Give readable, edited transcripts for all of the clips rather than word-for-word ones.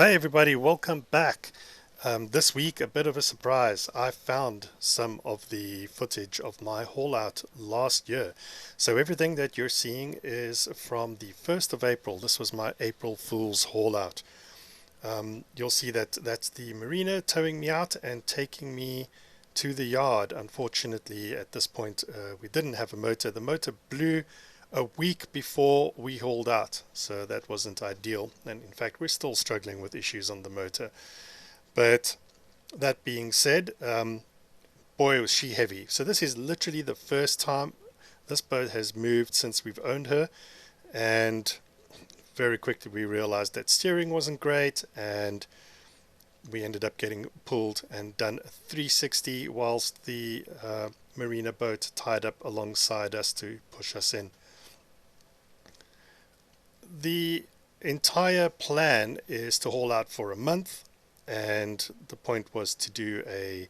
Hi everybody, welcome back. This week, a bit of a surprise. I found some of the footage of my haul out last year. So everything that you're seeing is from the 1st of April. This was my April Fool's haul out. You'll see that that's the marina towing me out and taking me to the yard. Unfortunately, at this point, we didn't have a motor. The motor blew a week before we hauled out, so that wasn't ideal. And in fact, we're still struggling with issues on the motor. But that being said, boy, was she heavy. So this is literally the first time this boat has moved since we've owned her, and very quickly we realized that steering wasn't great, and we ended up getting pulled and done a 360 whilst the marina boat tied up alongside us to push us in. The entire plan is to haul out for a month, and the point was to do a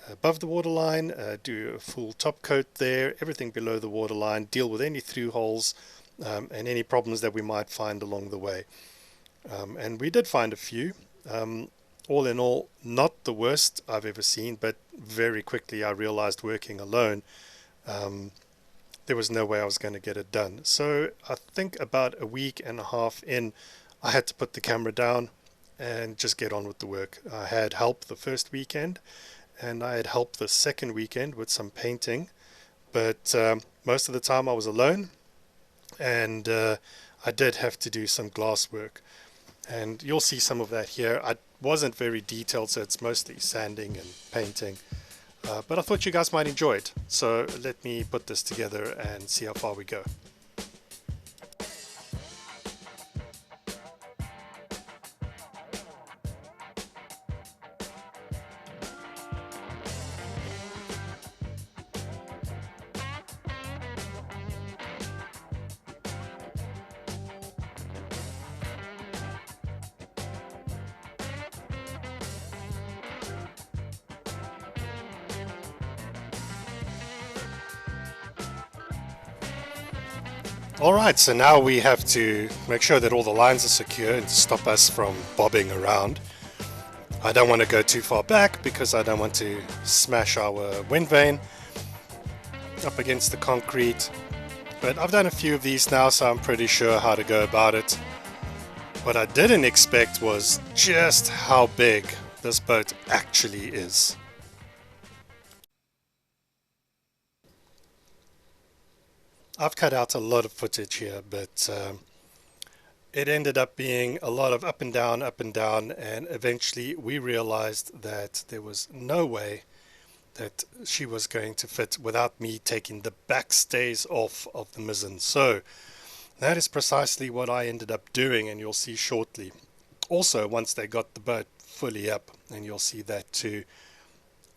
above the waterline, do a full top coat there, everything below the waterline, deal with any through holes and any problems that we might find along the way. And we did find a few. All in all, not the worst I've ever seen, but very quickly I realized working alone, there was no way I was going to get it done. So I think about a week and a half in, I had to put the camera down and just get on with the work. I had help the first weekend, and I had help the second weekend with some painting, but most of the time I was alone, and I did have to do some glass work, and you'll see some of that here. I wasn't very detailed, so it's mostly sanding and painting, but I thought you guys might enjoy it, so let me put this together and see how far we go. Alright, so now we have to make sure that all the lines are secure and to stop us from bobbing around. I don't want to go too far back because I don't want to smash our wind vane up against the concrete. But I've done a few of these now, so I'm pretty sure how to go about it. What I didn't expect was just how big this boat actually is. I've cut out a lot of footage here, but it ended up being a lot of up and down, and eventually we realized that there was no way that she was going to fit without me taking the back stays off of the mizzen. So that is precisely what I ended up doing, and you'll see shortly. Also, once they got the boat fully up, and you'll see that too,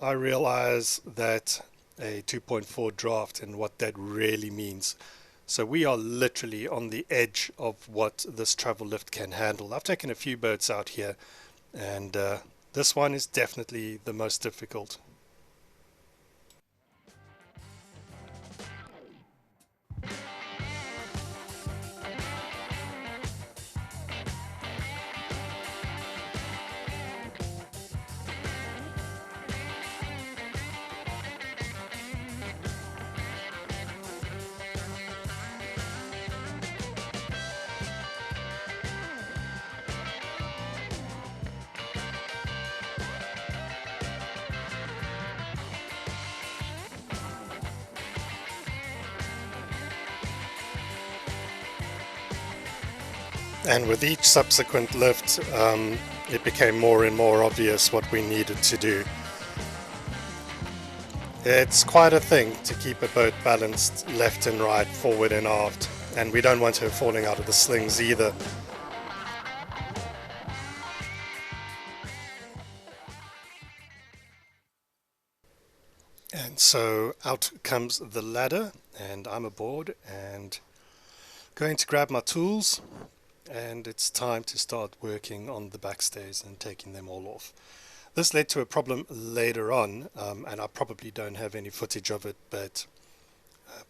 I realized that a 2.4 draft and what that really means. So we are literally on the edge of what this travel lift can handle. I've taken a few boats out here, and this one is definitely the most difficult. And with each subsequent lift, it became more and more obvious what we needed to do. It's quite a thing to keep a boat balanced left and right, forward and aft, and we don't want her falling out of the slings either. And so out comes the ladder, and I'm aboard and going to grab my tools, and it's time to start working on the backstays and taking them all off. This led to a problem later on, and I probably don't have any footage of it, but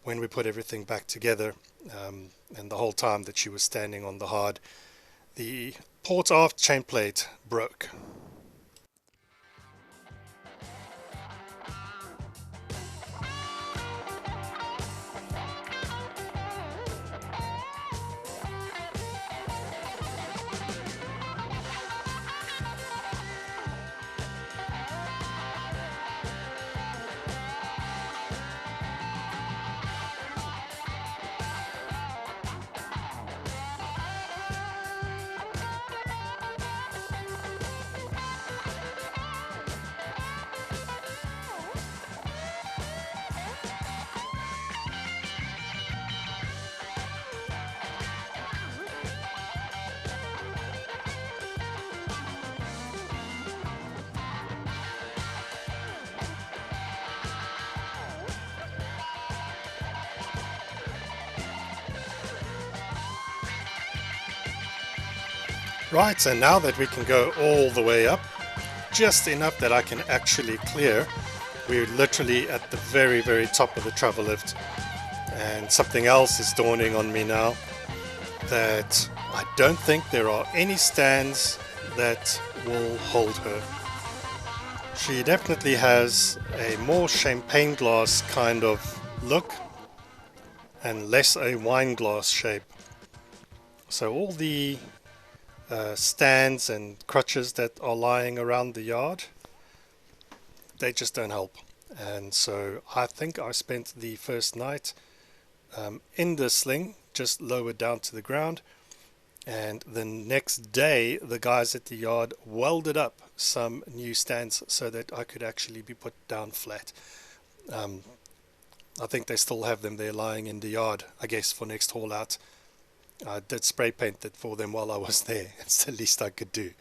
when we put everything back together, and the whole time that she was standing on the hard, the port aft chain plate broke. Right, and now that we can go all the way up, just enough that I can actually clear, we're literally at the very, very top of the travel lift. And something else is dawning on me now, that I don't think there are any stands that will hold her. She definitely has a more champagne glass kind of look and less a wine glass shape. So all the stands and crutches that are lying around the yard, they just don't help. And so I think I spent the first night in the sling, just lowered down to the ground, and the next day the guys at the yard welded up some new stands so that I could actually be put down flat. I think they still have them there lying in the yard, I guess, for next haul out. I did spray paint it for them while I was there. It's the least I could do.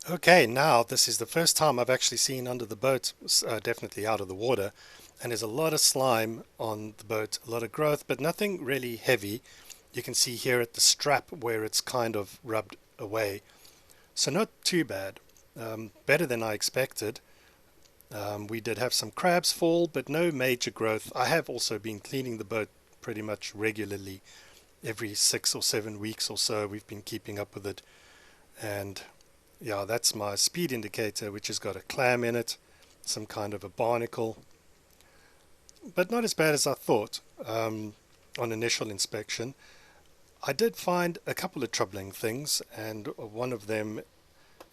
Okay, now this is the first time I've actually seen under the boat, definitely out of the water, and there's a lot of slime on the boat, a lot of growth, but nothing really heavy. You can see here at the strap where it's kind of rubbed away. So not too bad, better than I expected. We did have some crabs fall, but no major growth. I have also been cleaning the boat pretty much regularly. Every 6 or 7 weeks or so we've been keeping up with it. And yeah, that's my speed indicator, which has got a clam in it, some kind of a barnacle, but not as bad as I thought on initial inspection. I did find a couple of troubling things, and one of them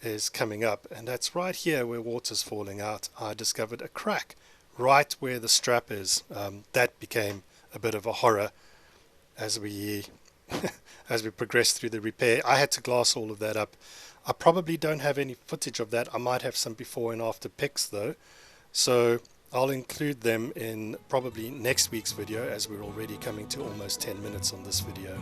is coming up, and that's right here where water's falling out. I discovered a crack right where the strap is. That became a bit of a horror as we as we progressed through the repair. I had to glass all of that up. I probably don't have any footage of that. I might have some before and after pics though, so I'll include them in probably next week's video, as we're already coming to almost 10 minutes on this video.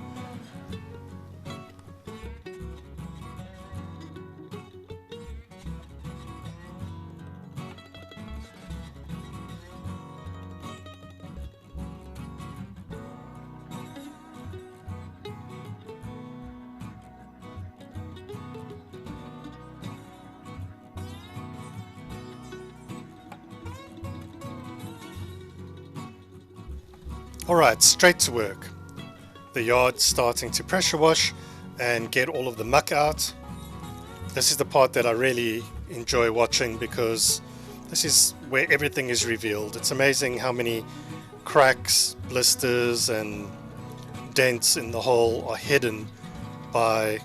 Alright, straight to work. The yard's starting to pressure wash and get all of the muck out. This is the part that I really enjoy watching, because this is where everything is revealed. It's amazing how many cracks, blisters and dents in the hull are hidden by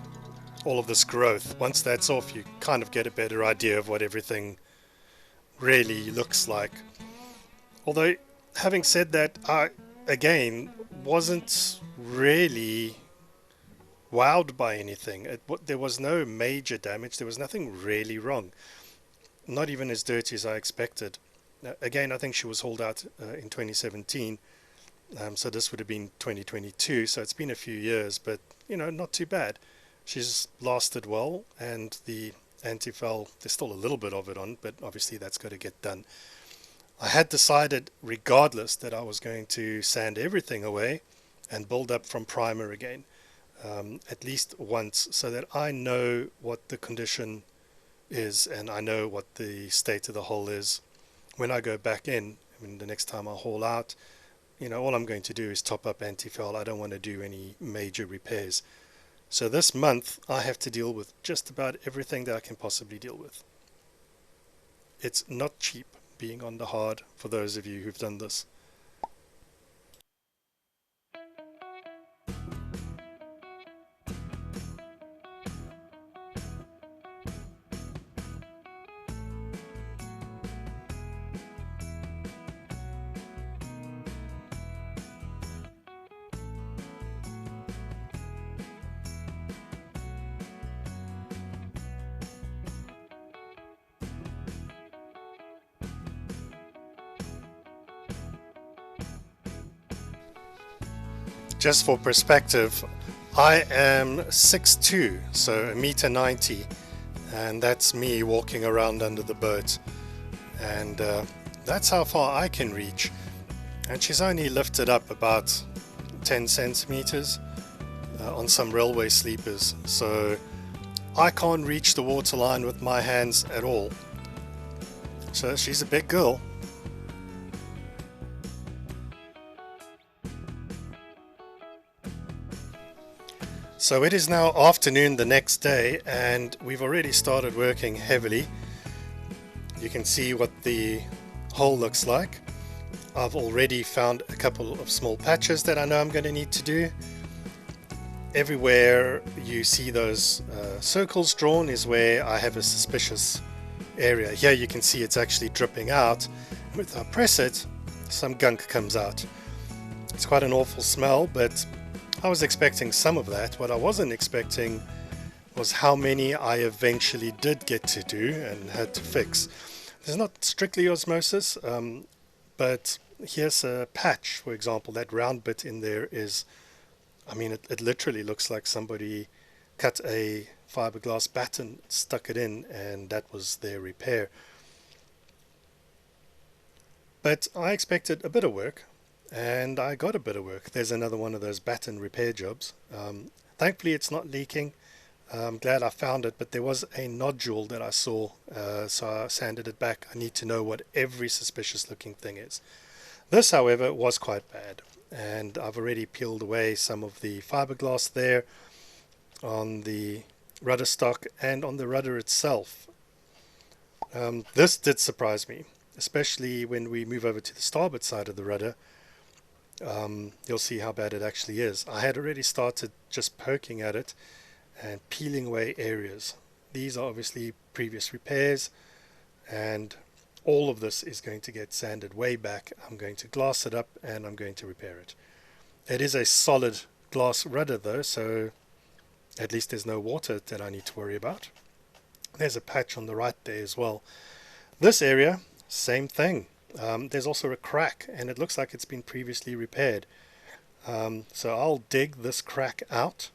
all of this growth. Once that's off, you kind of get a better idea of what everything really looks like. Although, having said that, I again wasn't really wowed by anything. There was no major damage. There was nothing really wrong. Not even as dirty as I expected. Again, I think she was hauled out in 2017, So this would have been 2022, so it's been a few years, but not too bad. She's lasted well, and the anti-foul, there's still a little bit of it on, but obviously that's got to get done. I had decided, regardless, that I was going to sand everything away and build up from primer again, at least once, so that I know what the condition is and I know what the state of the hull is when I go back in. I mean, the next time I haul out, all I'm going to do is top up anti-foul. I don't want to do any major repairs. So this month I have to deal with just about everything that I can possibly deal with. It's not cheap being on the hard for those of you who've done this. Just for perspective, I am 6'2", so 1.90 m, and that's me walking around under the boat, and that's how far I can reach. And she's only lifted up about 10 centimeters on some railway sleepers, so I can't reach the waterline with my hands at all. So she's a big girl. So it is now afternoon the next day, and we've already started working heavily. You can see what the hole looks like. I've already found a couple of small patches that I know I'm going to need to do. Everywhere you see those circles drawn is where I have a suspicious area. Here you can see it's actually dripping out. If I press it, some gunk comes out. It's quite an awful smell, but I was expecting some of that. What I wasn't expecting was how many I eventually did get to do and had to fix. There's not strictly osmosis, but here's a patch, for example. That round bit in there is, I mean, it literally looks like somebody cut a fiberglass batten, stuck it in, and that was their repair. But I expected a bit of work, and I got a bit of work. There's another one of those batten repair jobs. Thankfully it's not leaking. I'm glad I found it, but there was a nodule that I saw, so I sanded it back. I need to know what every suspicious looking thing is. This, however, was quite bad, and I've already peeled away some of the fiberglass there on the rudder stock and on the rudder itself. This did surprise me, especially when we move over to the starboard side of the rudder. You'll see how bad it actually is. I had already started just poking at it and peeling away areas. These are obviously previous repairs, and all of this is going to get sanded way back. I'm going to glass it up and I'm going to repair it. It is a solid glass rudder though, so at least there's no water that I need to worry about. There's a patch on the right there as well. This area, same thing. There's also a crack, and it looks like it's been previously repaired. So I'll dig this crack out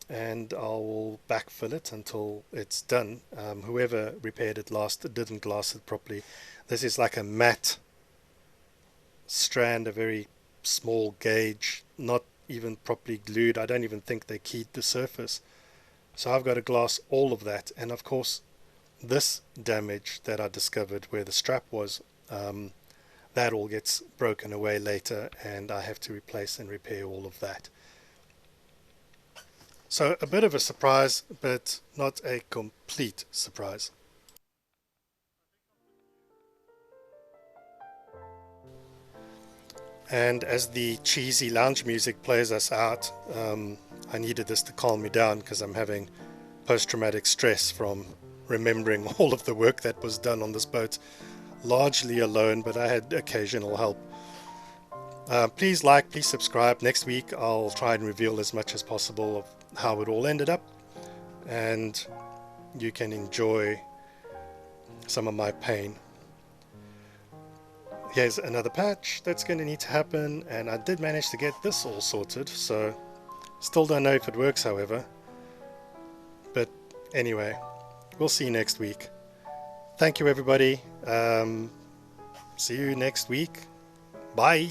and I'll backfill it until it's done. Whoever repaired it last didn't glass it properly. This is like a matte strand, a very small gauge, not even properly glued. I don't even think they keyed the surface. So I've got to glass all of that, and of course this damage that I discovered where the strap was, that all gets broken away later, and I have to replace and repair all of that. So a bit of a surprise, but not a complete surprise. And as the cheesy lounge music plays us out, I needed this to calm me down because I'm having post-traumatic stress from remembering all of the work that was done on this boat, largely alone, but I had occasional help. Please like, please subscribe. Next week I'll try and reveal as much as possible of how it all ended up, and you can enjoy some of my pain. Here's another patch that's going to need to happen, and I did manage to get this all sorted, so still don't know if it works, however. But anyway, we'll see you next week. Thank you, everybody. See you next week. Bye.